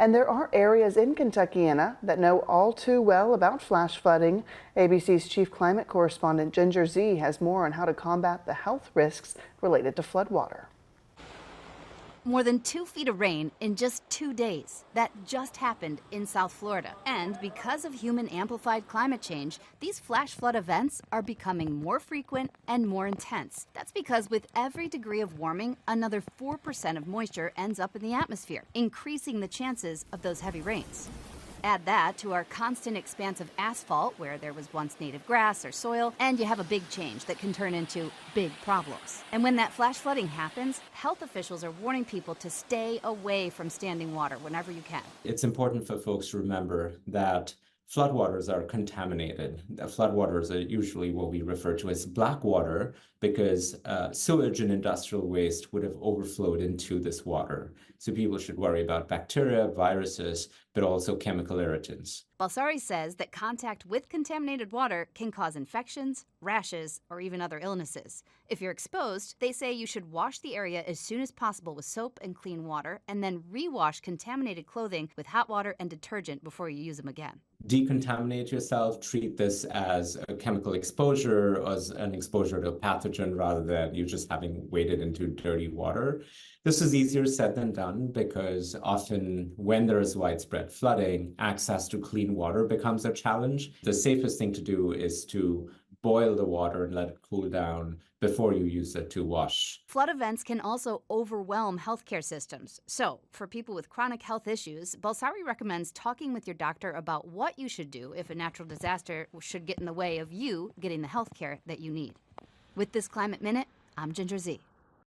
And there are areas in Kentuckiana that know all too well about flash flooding. ABC's chief climate correspondent Ginger Z has more on how to combat the health risks related to floodwater. More than 2 feet of rain in just 2 days. That just happened in South Florida. And because of human amplified climate change, these flash flood events are becoming more frequent and more intense. That's because with every degree of warming, another 4% of moisture ends up in the atmosphere, increasing the chances of those heavy rains. Add that to our constant expanse of asphalt where there was once native grass or soil, and you have a big change that can turn into big problems. And when that flash flooding happens, health officials are warning people to stay away from standing water whenever you can. It's important for folks to remember that floodwaters are contaminated. The floodwaters are usually what we refer to as black water because sewage and industrial waste would have overflowed into this water. So people should worry about bacteria, viruses, but also chemical irritants. Balsari says that contact with contaminated water can cause infections, rashes, or even other illnesses. If you're exposed, they say you should wash the area as soon as possible with soap and clean water, and then rewash contaminated clothing with hot water and detergent before you use them again. Decontaminate yourself, treat this as a chemical exposure, as an exposure to a pathogen rather than you just having waded into dirty water. This is easier said than done because often when there is widespread flooding, access to clean water becomes a challenge. The safest thing to do is to boil the water and let it cool down before you use it to wash. Flood events can also overwhelm healthcare systems. So, for people with chronic health issues, Balsari recommends talking with your doctor about what you should do if a natural disaster should get in the way of you getting the healthcare that you need. With this Climate Minute, I'm Ginger Z.